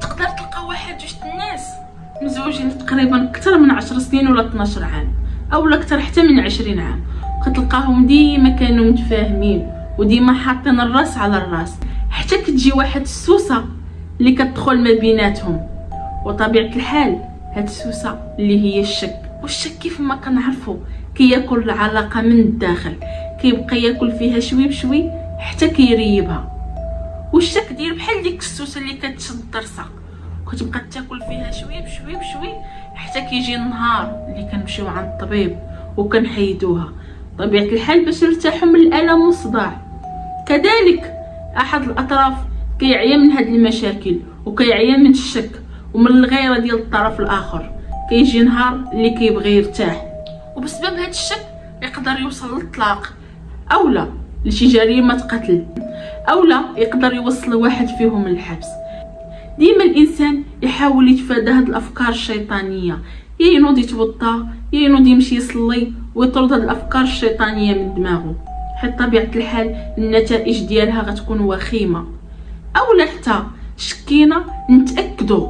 تقدر تلقى واحد جوج الناس مزوجين تقريبا اكثر من 10 سنين ولا 12 عام اولا اكثر حتى من 20 عام، كتلقاهم ديما كانوا متفاهمين وديما حاطين الراس على الراس، حتى كتجي واحد السوسه اللي كتدخل ما بيناتهم. وطبيعه الحال هاد السوسه اللي هي الشك، والشك كيف ما كنعرفوا كياكل العلاقه من الداخل، كيبقى ياكل فيها شوي بشوي حتى كيريبها. والشك داير بحال ديك السوسه اللي كتشد ضرسه وكتبقى تاكل فيها شوي بشوي بشوي حتى كيجي النهار اللي كنمشيو عند الطبيب وكنحيدوها. طبيعه الحال باش نرتاحوا من الالم والصداع. كذلك احد الاطراف كيعيا من هاد المشاكل وكيعيا من الشك ومن الغيره ديال الطرف الاخر، كيجي نهار اللي كيبغي يرتاح، وبسبب هاد الشك يقدر يوصل للطلاق اولا لشي جريمه قتل، اولا يقدر يوصل واحد فيهم للحبس. ديما الانسان يحاول يتفادى هاد الافكار الشيطانيه، يا ينوض يتوضا يا ينوض يمشي يصلي ويطرد هاد الافكار الشيطانيه من دماغه، حيت طبيعه الحال النتائج ديالها غتكون وخيمه. اولا حتى شكينا نتاكدوا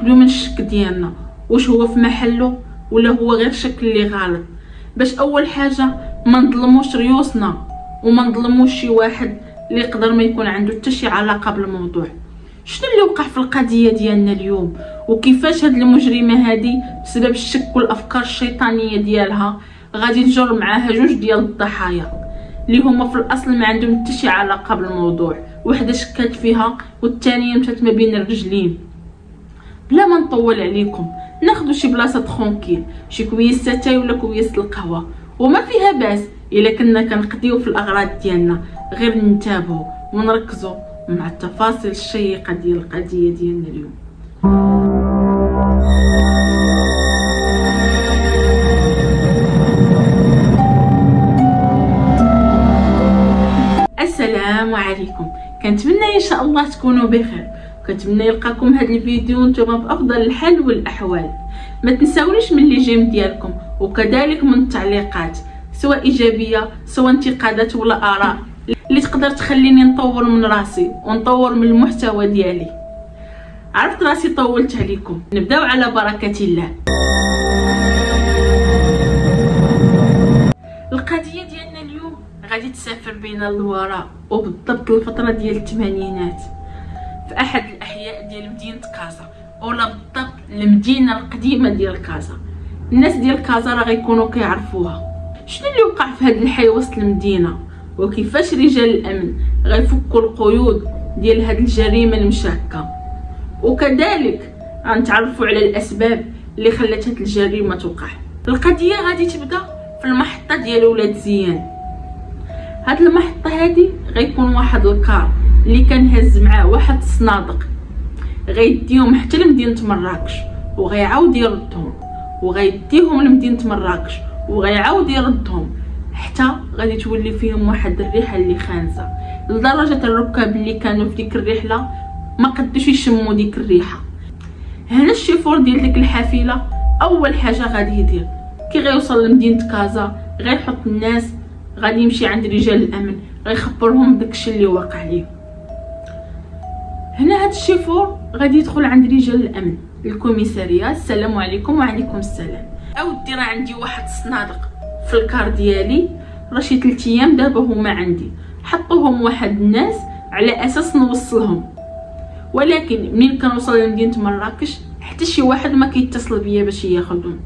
من الشك ديالنا واش هو في محله ولا هو غير شك اللي غلط، باش اول حاجه ما نظلموش ريوسنا وما نظلموش شي واحد اللي يقدر ما يكون عنده حتى شي علاقه بالموضوع. شنو اللي وقع في القضيه ديالنا اليوم وكيفاش هاد المجرمه هادي بسبب الشك والافكار الشيطانيه ديالها غادي تجر معاها جوج ديال الضحايا اللي هما في الاصل ما عندهم حتى شي علاقه بالموضوع، وحده شكات فيها والثانيه مشات ما بين الرجلين. بلا ما نطول عليكم ناخذوا شي بلاصه ترونكيل، شي كويس اتاي ولا كويس القهوه، وما فيها باس الا كنا كنقضيو في الاغراض ديالنا، غير ننتبهوا ونركزوا مع التفاصيل الشيقه ديال القضيه ديالنا اليوم. السلام عليكم، كنتمنى ان شاء الله تكونوا بخير، كنتمنى يلقاكم هذا الفيديو نتوما بافضل الحال والاحوال. ما تنساونيش من لي جيم ديالكم وكذلك من التعليقات سواء ايجابيه سواء انتقادات ولا اراء اللي تقدر تخليني نطور من راسي ونطور من المحتوى ديالي. عرفت راسي طولت عليكم، نبداو على بركه الله. القضيه ديالنا اليوم غادي تسافر بين الوراء وبالضبط الفتره ديال الثمانينات في احد الاحياء ديال مدينه كازا، ولا بالضبط المدينه القديمه ديال كازا. الناس ديال كازا راه غيكونوا كيعرفوها. شنو اللي وقع في هذا الحي وسط المدينه وكيفاش رجال الامن غيفكوا القيود ديال هذه الجريمه المشاكه، وكذلك غنتعرفوا على الاسباب اللي خلات هذه الجريمه توقع. القضيه غادي تبدا في المحطه ديال ولاد زيان. هاد المحطه هادي غيكون واحد الكار اللي كان هز معاه واحد الصنادق غيديهم حتى لمدينه مراكش وغيعاود يردهم، وغيديهم لمدينه مراكش وغيعاود يردهم، حتى غادي تولي فيهم واحد الريحه اللي خانزه لدرجه الركاب اللي كانوا في ديك الرحله ما قدوش يشموا ديك الريحه. هنا الشيفور ديال ديك الحافله اول حاجه غادي يدير كي غيوصل لمدينه كازا غيحط الناس، غادي يمشي عند رجال الامن غيخبرهم داكشي اللي واقع ليه. هنا هاد الشيفور غادي يدخل عند رجال الامن الكوميساريه. السلام عليكم. وعليكم السلام. اودي راه عندي واحد الصنادق في الكار ديالي، راه شي 3 ايام دابا هما عندي، حطوهم واحد الناس على اساس نوصلهم، ولكن منين كنوصل لمدينه مراكش حتى شي واحد ما كيتصل بيا باش ياخذهم.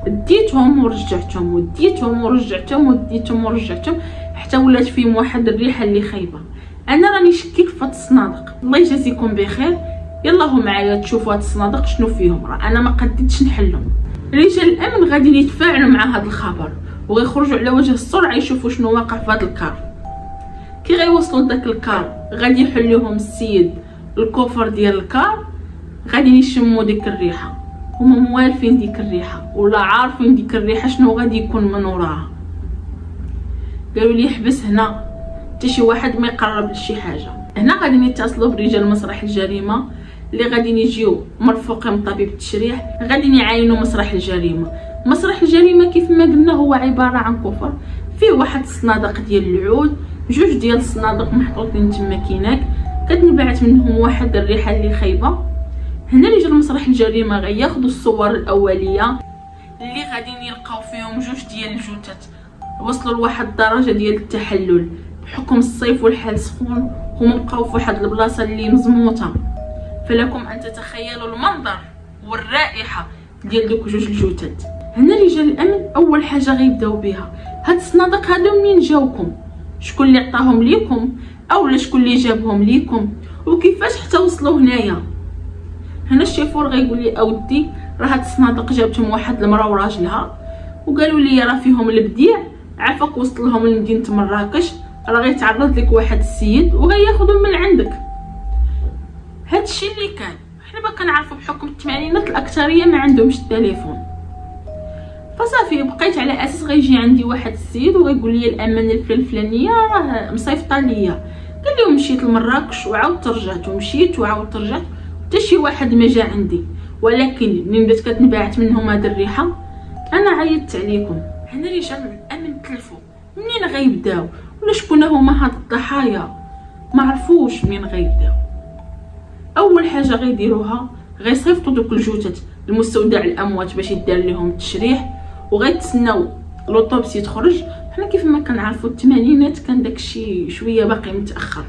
ديتهم ورجعتهم وديتهم ورجعتهم وديتهم ورجعتهم حتى ولات فيهم واحد الريحه اللي خايبه. انا راني شكيت في هاد الصنادق، الله يجازيكم بخير. يلا هو معايا تشوفوا هاد الصنادق شنو فيهم، راه انا ما قديتش نحلهم. رجال الامن غادي يتفاعلوا مع هاد الخبر وغيخرجوا على وجه السرعه يشوفوا شنو واقع في هاد الكار. كي غيوصلوا لداك الكار غادي يحل لهم السيد الكوفر ديال الكار، غادي يشموا ديك الريحه، هما موالفين ديك الريحه ولا عارفين ديك الريحه شنو غادي يكون من وراها. قالوا لي حبس هنا حتى شي واحد ما يقرب لشي حاجه. هنا غادي يتصلوا برجال مسرح الجريمه اللي غادي يجيو مرفوقين بطبيب التشريح، غادي يعاينوا مسرح الجريمه. مسرح الجريمه كيف ما قلنا هو عباره عن كفر فيه واحد الصنادق ديال العود، جوج ديال الصنادق محطوطين تما كيناك، كتنبعث منهم واحد الريحه اللي خايبه. هنا رجال مسرح الجريمه غياخذوا الصور الاوليه اللي غادي يلقاو فيهم جوج ديال الجثث وصلوا لواحد الدرجه ديال التحلل بحكم الصيف والحال سخون، هما بقاو في واحد البلاصه اللي مزموطه. فلكم ان تتخيلوا المنظر والرائحه ديال دوك جوج الجثث. هنا رجال الامن اول حاجه غيبداو بها، هاد الصناديق هادو منين جاوكم؟ شكون اللي عطاهم ليكم؟ اولا شكون اللي جابهم ليكم؟ وكيفاش حتى وصلوا هنايا؟ هنا الشيفور غيقول لي اودي راه هاد الصناديق جابتهم واحد المراه وراجلها وقالوا لي راه فيهم البديع، عافاك وصل لهم لمدينه مراكش، راه غيتعرض لك واحد السيد وغياخذهم من عندك. هادشي اللي كان. حنا ما كنعرفوا بحكم الثمانينات الاكثريه ما عندهمش التليفون. فصافي بقيت على اساس غيجي عندي واحد السيد وغيقول لي الامانه الفلانيه راه مصيفطه ليا. قال لي مشيت لمراكش وعاودت رجعت ومشيت وعاودت رجعت حتى شي واحد ما جا عندي. ولكن ملي بدات كتنبعث منهم هاد الريحه انا عيطت عليكم. هنا رجال الامن تلفوا منين غيبداو ولا شكون هما هاد الضحايا؟ ما عرفوش منين غيبداو. اول حاجه غيديروها غيصيفطوا دوك الجثث لمستودع الاموات باش يدار لهم التشريح وغيتسناو لوطوبسي تخرج. حنا كيف ما كنعرفوا الثمانينات كان داكشي شويه باقي متاخر،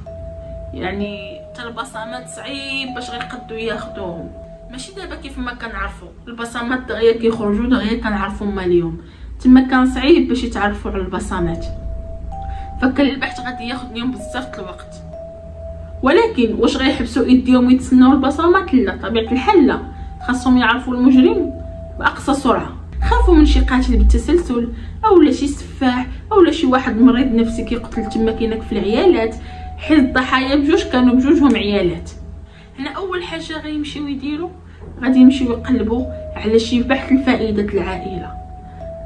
يعني حتى البصمات صعيب باش غيقدوا ياخذوهم. ماشي دابا كيف ما كنعرفوا البصمات دغيا كيخرجوا دغيا كنعرفوا هما اليوم. تما كان صعيب باش يتعرفوا على البصمات، فكان البحث غادي ياخذ لهم بزاف الوقت. ولكن واش غيحبسوا ايديهم ويتسناو البصمات؟ لا، طبيعه الحال لا، خاصهم يعرفوا المجرم باقصى سرعه. خافوا من شي قاتل بالتسلسل اولا شي سفاح اولا شي واحد مريض نفسي كيقتل تما كاينك في العيالات، حيت الضحايا بجوج كانوا بجوجهم عيالات. هنا اول حاجه غيمشيو يديروا غادي يمشيو يقلبوا على شي بحث لفائده العائله.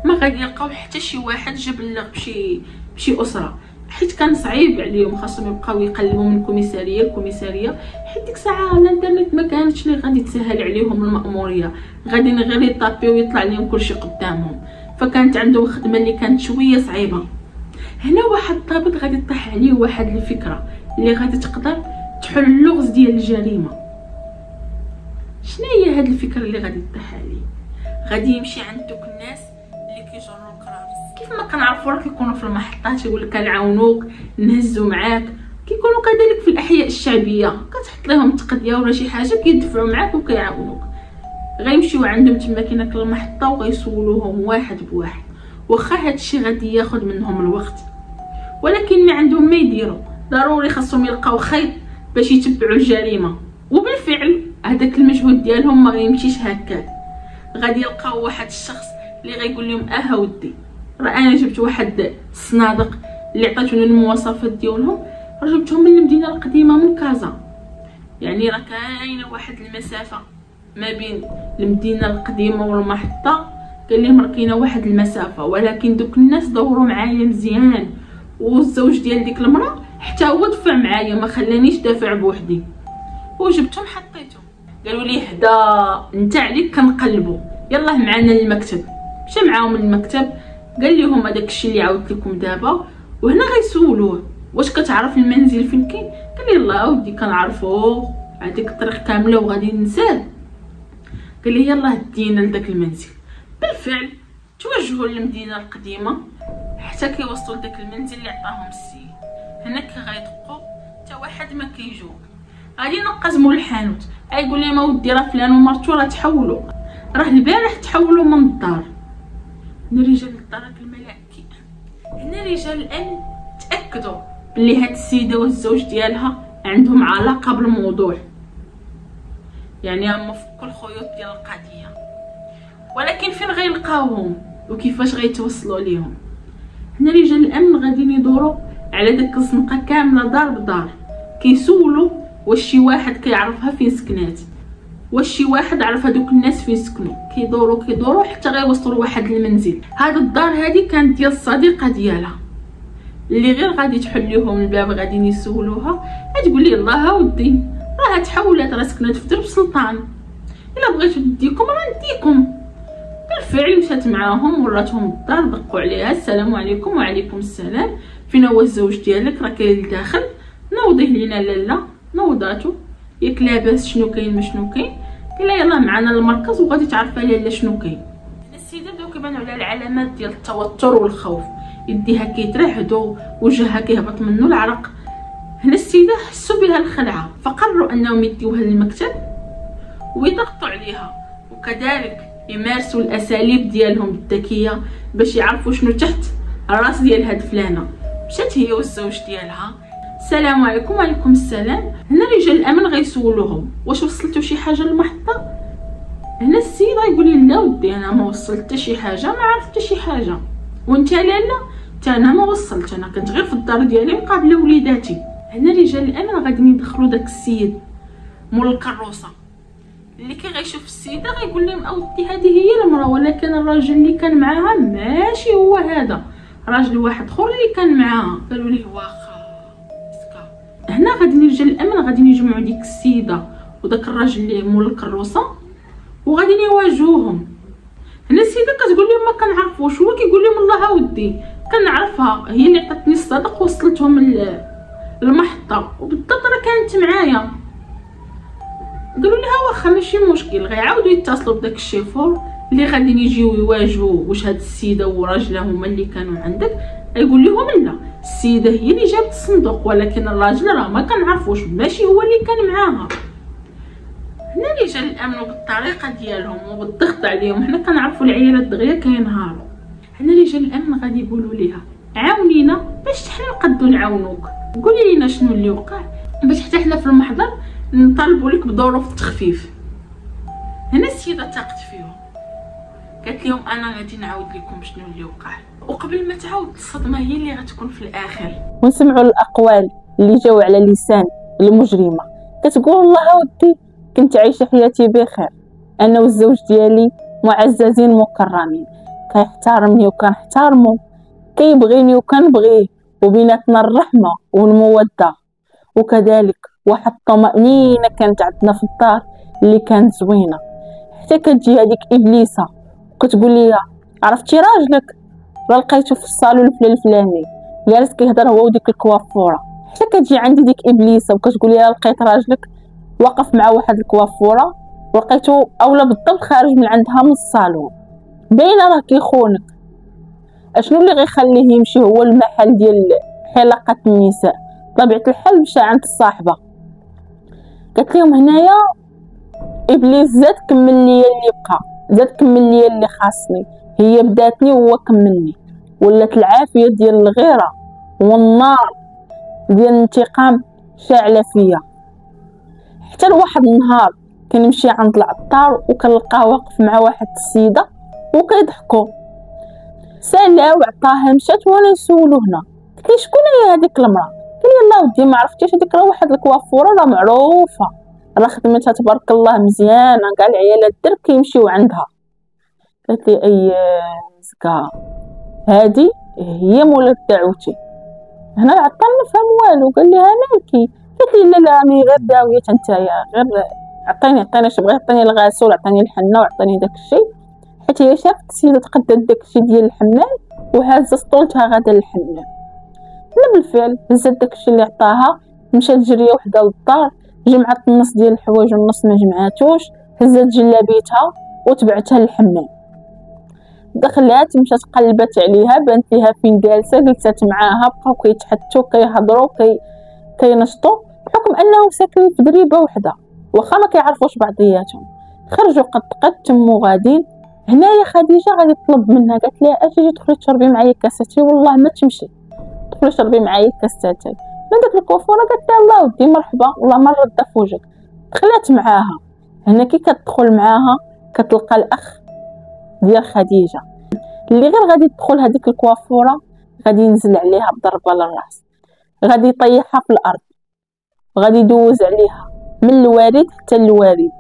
ما غادي يلقاو حتى شي واحد جاب بلغ بشي اسره، حيت كان صعيب عليهم، خاصهم يبقاو يقلبوا من كوميساريه لكوميساريه، حيت ديك الساعه الانترنت ما كانتش اللي غادي تسهل عليهم المأموريه، غادي غير يطابيو ويطلع لهم كلشي قدامهم. فكانت عندهم خدمه اللي كانت شويه صعيبه. هنا واحد الضابط غادي طيح عليه واحد الفكره اللي غادي تقدر تحل اللغز ديال الجريمه. شنو هي هاد الفكره اللي غادي تطيح عليه؟ غادي يمشي عند دوك الناس اللي كيجروا الكرارس. كيف ما كنعرفوا راه كيكونوا في المحطات يقول لك كنعاونوك نهزوا معاك، كيكونوا كذلك في الاحياء الشعبيه كتحط لهم تقديه ولا شي حاجه كيدفعوا معاك وكيعاونوك. غيمشيو عندهم تما كاينه المحطه وغيسولوهم واحد بواحد، واخا هادشي غادي ياخذ منهم الوقت، ولكن ما عندهم ما يديروا، ضروري خاصهم يلقاو خيط باش يتبعوا الجريمه. وبالفعل هذاك المجهود ديالهم ما غيمشيش هكاك. غادي يلقاو واحد الشخص اللي غيقول لهم ودي راه انا جبت واحد الصنادق اللي عطيتوني المواصفات ديالهم، راه جبتهم من المدينه القديمه من كازا. يعني راه كاينه واحد المسافه ما بين المدينه القديمه والمحطه، قال لهم راه كاينه واحد المسافه، ولكن دوك الناس دوروا معايا مزيان، والزوج ديال ديك المراه حتى هو دفع معايا ما خلانيش دافع بوحدي، وجبتهم حطيتهم. قالوا لي حدا انت عليك كنقلبوا، يلاه معنا للمكتب. مشى معاهم للمكتب قال لهم هذاك الشيء اللي عاودت لكم دابا. وهنا غيسولوه واش كتعرف المنزل فين كاين؟ قال لي يلاه اودي كنعرفو هذيك الطريق كامله وغادي ننساه. قال لي يلاه دينا لذاك المنزل. بالفعل توجهوا للمدينه القديمه حتى كيوصلوا لذاك المنزل اللي عطاهم السيد. هناك غيدقوا حتى واحد ما كيجو، غادي ينقزموا الحانوت غيقول لهم اودي راه فلان ومرتو راه تحولوا، راه البارح تحولوا من الدار. هنا رجال الدار الملائكي، هنا رجال الامن تاكدوا بلي هاد السيده والزوج ديالها عندهم علاقه بالموضوع، يعني هما فكوا الخيوط ديال القضيه. ولكن فين غيلقاوهم وكيفاش غيتوصلوا ليهم؟ هنا رجال الامن غاديين يدوروا على داك الزنقه كامله دار بدار، كيسولوا واش شي واحد كيعرفها فين سكنات، واش شي واحد عرف هذوك الناس فين سكنوا. كيدوروا حتى غيوصلوا لواحد المنزل. هاد الدار هذه كانت ديال الصديقه ديالها اللي غير غادي تحل لهم الباب غاديين يسولوها، غتقول لي الله ودي راه تحولات راه سكنات في درب سلطان، الا بغيتو نديكم راه نديكم. بالفعل مشات معاهم وراتهم الدار، دقوا عليها السلام عليكم. وعليكم السلام، فين هو الزوج ديالك؟ راه كاين لداخل. نوضيه لينا لاله نوضاتو ياك لاباس شنو كاين ما شنو كاين، قال لها يلاه معنا للمركز وغادي تعرفي على شنو كاين. السيده بداو كيبانوا على العلامات ديال التوتر والخوف، يديها كيترعدو، وجهها كيهبط منه العرق. هنا السيده حسوا بها الخلعه، فقرروا انهم يديوها للمكتب ويضغطوا عليها، وكذلك يمارسوا الاساليب ديالهم الذكيه باش يعرفوا شنو تحت الراس ديال هاد فلانه. مشات هي والزوج ديالها، السلام عليكم. وعليكم السلام. هنا رجال الامن غيسولوهم واش وصلتوا شي حاجه للمحطه. هنا السيد غيقول لي لا ودي انا ما وصلت حتى شي حاجه، ما عرفت حتى شي حاجه. وانت لالا؟ حتى انا ما وصلت، انا كنت غير في الدار ديالي مقابله وليداتي. هنا رجال الامن غادي يدخلوا داك السيد مول الكروسه، اللي كيغيشوف السيده غيقول لهم اودي هذه هي المراه، ولكن الراجل اللي كان معاها ماشي هو هذا، راجل واحد اخر اللي كان معاها. قالوا ليه واخا. هنا غادي رجال الامن غادي يجمعوا ديك السيده وداك الراجل اللي مول الكروسه وغادي يواجهوهم. هنا السيده كتقول لهم ما كنعرفوش، هو كيقول لهم الله ودي كنعرفها، هي اللي عطاتني الصدق وصلتهم المحطه، وبالضبط راه كانت معايا. قالوا لها واخا ماشي مشكل، غيعاودوا يتصلوا بداك الشيفور اللي غادي يجيو يواجهوا واش هاد السيده وراجلها هما اللي كانوا عندك. يقول لهم لا، السيده هي اللي جابت الصندوق، ولكن الراجل راه ما كنعرفوش، ماشي هو اللي كان معاها. هنا رجال الامن بالطريقه ديالهم وبالضغط عليهم، حنا كنعرفوا العيالات دغيا كينهاروا. هنا رجال الامن غادي يقولوا ليها عاونينا باش حنا نقدو نعاونوك، قولي لنا شنو اللي وقع باش حتى حنا في المحضر نطالبوا لك بظروف التخفيف. هنا السيده تاقت فيهم، قالت لهم انا غادي نعاود لكم شنو اللي وقع، وقبل ما تعاود الصدمه هي اللي غتكون في الاخر. ونسمعوا الاقوال اللي جاوا على لسان المجرمه، كتقول الله ودي كنت عايشه حياتي بخير، انا والزوج ديالي معززين مكرمين، كيحترمني وكنحترمو، كيبغيني وكنبغيه، وبيناتنا الرحمه والموده، وكذلك واحد الطمأنينه كانت عندنا في الدار اللي كانت زوينه. حتى كتجي هذيك ابليسه وكتقول لي عرفتي راجلك راه لقيته في الصالون الفلاني جالس كيهضر هو وديك الكوافوره. حتى كتجي عندي ديك ابليسه وكتقول لي لقيت راجلك واقف مع واحد الكوافوره ولقيته اولا بالضبط خارج من عندها من الصالون، باينه راه كيخونك. اشنو اللي غيخليه يمشي هو المحل ديال حلقه النساء؟ طبيعه الحال مشى عند الصاحبه. قالت لهم هنايا ابليس زاد كمل لي اللي بقى، زاد كمل لي اللي خاصني، هي بداتني وهو كملني، ولات العافيه ديال الغيره والنار ديال الانتقام شاعله فيا. حتى لواحد النهار كنمشي عند العطار وكنلقاه واقف مع واحد السيده وكيضحكوا، سالها وعطاها، مشات وانا نسولو هنا، قلت لي شكون هي هذيك المراه؟ قال لي الله ودي ما عرفتيش، هذيك راه واحد الكوافوره راه معروفه، راه خدمتها تبارك الله مزيانه، كاع العيالات الدرب كيمشيو عندها. قالت لي اي زكا هادي هي مولات دعوتي. هنا العطار ما فهم والو، قال لي ها مالكي؟ قالت لي لا لا راني غير داويه نتايا، غير عطيني اش بغيت، عطيني الغسول، عطيني الحنه وعطيني داك الشيء، حيت هي شافت السيده تقدات داك الشيء ديال الحمام وهازه سطولتها غادا للحمام. لا بالفعل هزات داك الشيء اللي عطاها، مشات جريه وحده للدار، جمعت النص ديال الحوايج والنص ما جمعاتوش، هزات جلابيتها وتبعتها للحمام. دخلات مشات قلبت عليها، بانت ليها فين جالسه، جلست معاها، بقاو كيتحدثوا كيهضروا كينشطوا، بحكم انهم ساكنين في دريبه وحده واخا ما كيعرفوش بعضياتهم. خرجوا قد تموا غاديين. هنايا خديجه غادي تطلب منها، قالت لها اجي تدخلي تشربي معايا كاستي، والله ما تمشي، دخلي شربي معايا كاستي. من داك الكوفوره قالت لها الله ودي مرحبا، والله ما رد في وجهك. دخلت معاها. هنا كي كتدخل معاها كتلقى الاخ ديال خديجه اللي غير غادي تدخل هذيك الكوافوره غادي ينزل عليها بضربه للراس، غادي يطيحها في الارض، غادي يدوز عليها من الوارد حتى الوارد.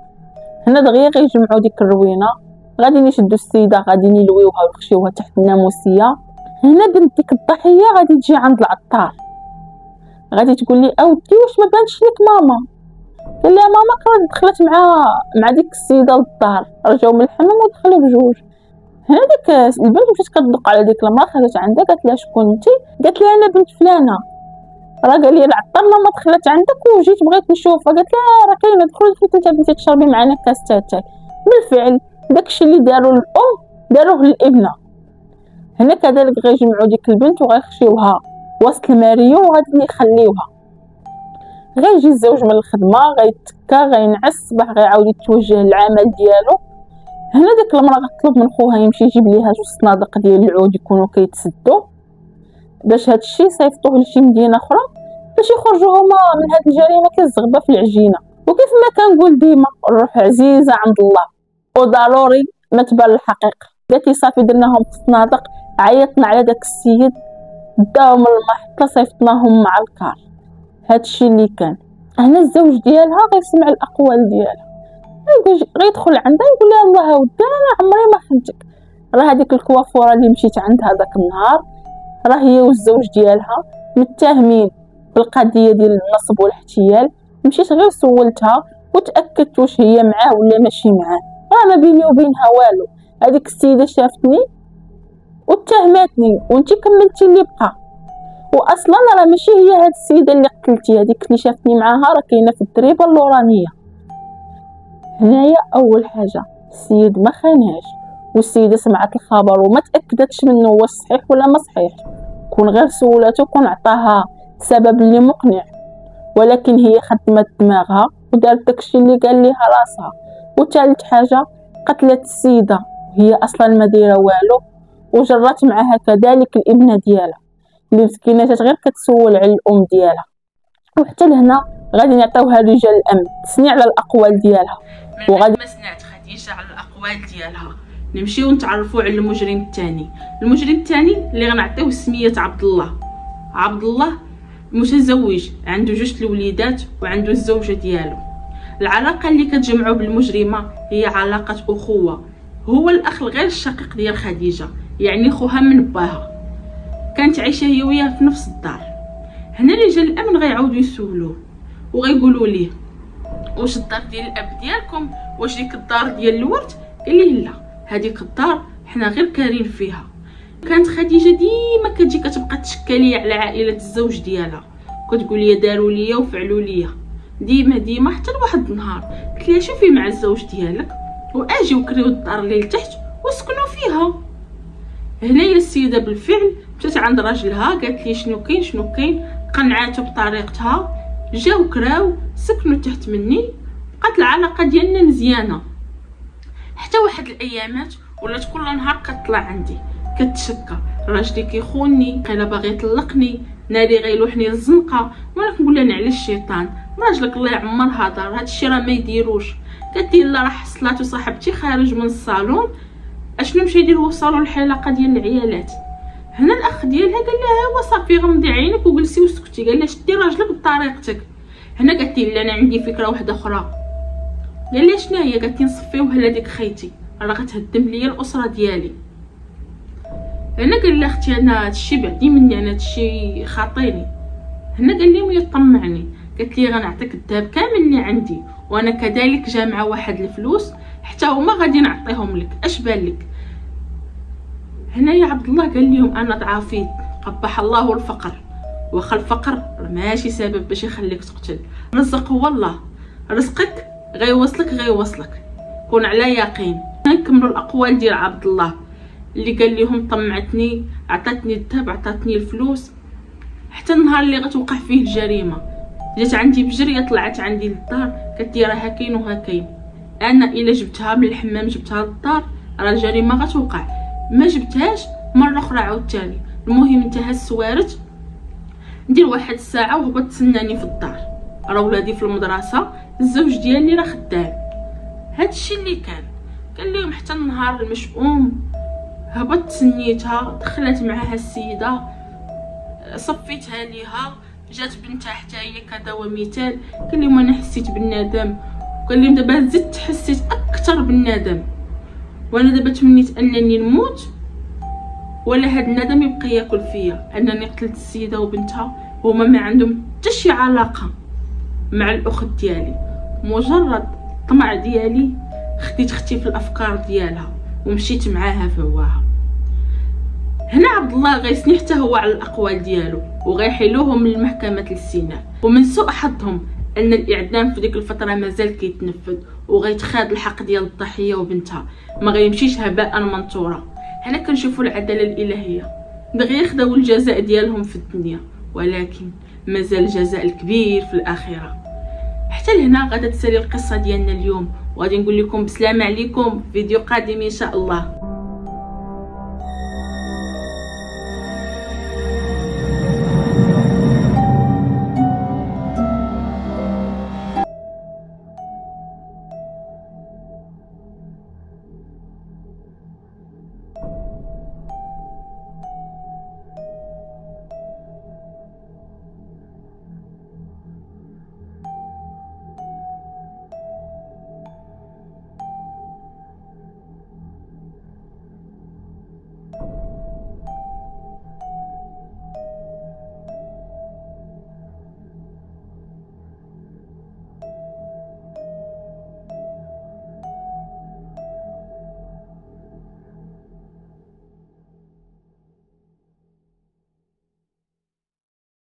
هنا دغيا غيجمعوا ديك الروينه، غادي يشدوا السيده، غادي يلويوها ويخشيوها تحت الناموسيه. هنا بنت ديك الضحيه غادي تجي عند العطار، غادي تقول لي اودي واش ما بانش لك ماما؟ قال لها ماما كانت دخلت مع ديك السيده للدار، رجعوا من الحمام ودخلوا بجوج. هنا ديك البنت مشات كتدق على ديك المراه، خرجت عندها، قالت لها شكون انت؟ قالت لها انا بنت فلانه. راه قال لي العطار ما دخلت عندك وجيت بغيت نشوفها. قالت لها راه كاينه دخلت قلت انت بنتي تشربي معنا كاس تاعك. بالفعل داكشي اللي داروا الام داروه للابنه. هنا كذلك غيجمعوا ديك البنت وغيخشيوها وسط الماريو وغادي يخليوها. غيجي الزوج من الخدمه غيتكا غينعس صباح غيعاود يتوجه للعمل ديالو. هنا ديك المراه غتطلب من خوها يمشي يجيب ليها جوج صنادق ديال العود يكونوا كيتسدوا باش هادشي يصيفطوه لشي مدينه اخرى باش يخرجوا هما من هاد الجريمه كالزغبه في العجينه. وكيف ما كنقول ديما الروح عزيزه عند الله وضروري ما تبان الحقيقه. قالت لي صافي درناهم في الصنادق، عيطنا على داك السيد داهم المحطه صيفطناهم مع الكار. هادشي اللي كان. هنا الزوج ديالها غيسمع الاقوال ديالها غيدخل عندها يقول لها الله ودي انا عمري ما خنتك. راه هذيك الكوافوره اللي مشيت عندها داك النهار راه هي والزوج ديالها متهمين بالقضيه ديال النصب والاحتيال. مشيت غير سولتها وتاكدت واش هي معاه ولا ماشي معاه. راه ما بيني وبينها والو. هذيك السيده شافتني واتهمتني وانتي كملتي اللي بقى. واصلا راه ماشي هي هاد السيده اللي قتلتي، هذيك اللي شافتني معاها راه كاينه في الدريبه اللورانيه. هنايا اول حاجه السيد ما خانهاش والسيده سمعت الخبر وما تاكدتش منه واش صحيح ولا ما صحيح. كون غير سولاتو كون عطاها سبب اللي مقنع، ولكن هي خدمت دماغها ودارت داكشي اللي قال ليها راسها. وثالث حاجه قتلت السيده وهي اصلا ما دايره والو وجرات معها كذلك الابنه ديالها اللي مسكينه جات غير كتسول على الام ديالها. وحتى لهنا غادي نعطيوها رجال الامن تسني على الاقوال ديالها. وغادي ما سمعت خديجه على الاقوال ديالها نمشيو نتعرفوا على المجرم الثاني. المجرم الثاني اللي غنعطيوه سميه عبد الله. عبد الله متزوج عنده جوج الوليدات وعنده الزوجه ديالو. العلاقه اللي كتجمعو بالمجرمه هي علاقه اخوه. هو الاخ الغير الشقيق ديال خديجه، يعني خوها من باها. كانت عايشه هي وياه في نفس الدار. هنا رجال الامن غيعاودوا يسولوه وغيقولوا ليه واش الدار ديال الاب ديالكم واش ديك الدار ديال الورث؟ قال ليه لا، هذيك الدار حنا غير كارين فيها. كانت خديجه ديما كتجي كتبقى تشكى على عائله الزوج ديالها كتقول لي داروا ليا وفعلوا ليا ديما حتى لواحد النهار قلت لها شوفي مع الزوج ديالك واجي وكريو الدار اللي لتحت وسكنوا فيها. هنايا السيده بالفعل مشات عند راجلها قالت لي شنو كاين قنعاتو بطريقتها، جاو كراو سكنوا تحت مني. بقات العلاقه ديالنا مزيانه حتى واحد الايامات ولات كل نهار كتطلع عندي كتشكى راجلي كيخونني قيلا باغي يطلقني ناري غيلوحني للزنقه. وانا كنقول لها على الشيطان راجلك الله يعمر هدر هادشي راه ما يديروش. قالت لي لا راه حصلاتو صاحبتي خارج من الصالون اشنو مشى يدير هو الصالون الحلاقه ديال العيالات. هنا الاخ ديالها قال لها هو صافي غمضي عينك وجلسي وسكتي. قال لها شدي راجلك بطريقتك. هنا قالت لي لا انا عندي فكره واحده اخرى. قال لي شنو هي؟ قالت لي نصفيوها لهاديك خيتي راه غتهدم ليا الاسره ديالي. هنا قال لي اختي انا هادشي بعدي مني، انا هادشي خاطيني. هنا قال لي ويطمعني. قالت لي غنعطيك الذهب كامل اللي عندي وانا كذلك جامعه واحد الفلوس حتى هما غادي نعطيهم لك اش بان لك. هنايا عبد الله قال لهم انا ضعافيت قبح الله الفقر، واخا الفقر ماشي سبب باش يخليك تقتل. رزق هو الله، رزقك غيوصلك كون على يقين. نكملوا الاقوال ديال عبد الله اللي قال لهم طمعتني عطاتني الذهب عطاتني الفلوس حتى النهار اللي غتوقع فيه الجريمه. جات عندي بجريه طلعت عندي للدار قالت لي راه هكاين وهكاين. انا الا جبتها من الحمام جبتها للدار راه الجريمه غتوقع. ما جبتهاش مره اخرى عاوتاني. المهم انتهى السوارت ندير واحد الساعه وهبط تسناني في الدار. راه ولادي في المدرسه الزوج ديالي راه خدام. هادشي اللي كان. قال لهم حتى النهار المشؤوم هبطت سنيتها دخلت معها السيده صفيتها ليها جات بنتها حتى هي كذا ومثال. قال لهم انا حسيت بالندم. قال لهم دابا زدت حسيت اكثر بالندم وانا دابا تمنيت انني نموت ولا هاد الندم يبقى ياكل فيا انني قتلت السيده وبنتها وهما ما عندهم حتى شي علاقه مع الاخت ديالي. مجرد الطمع ديالي خديت اختي في الافكار ديالها ومشيت معاها في هواها. هنا السيده بالفعل مشات عند راجلها قالت لي شنو كاين. قال لها هنا عبد الله غيسني حتى هو على الاقوال ديالو وغيحيلوهم من المحكمه للسيناء. ومن سوء حظهم ان الاعدام في ديك الفتره مازال كيتنفذ وغيتخاد الحق ديال الضحيه وبنتها، ما غيمشيش هباء منثورا. هنا كنشوفوا العداله الالهيه، دغيا خداو الجزاء ديالهم في الدنيا، ولكن مازال الجزاء الكبير في الاخره. حتى لهنا غادا تسالي القصه ديالنا اليوم، وغادي نقول لكم بسلامه عليكم في فيديو قادم ان شاء الله.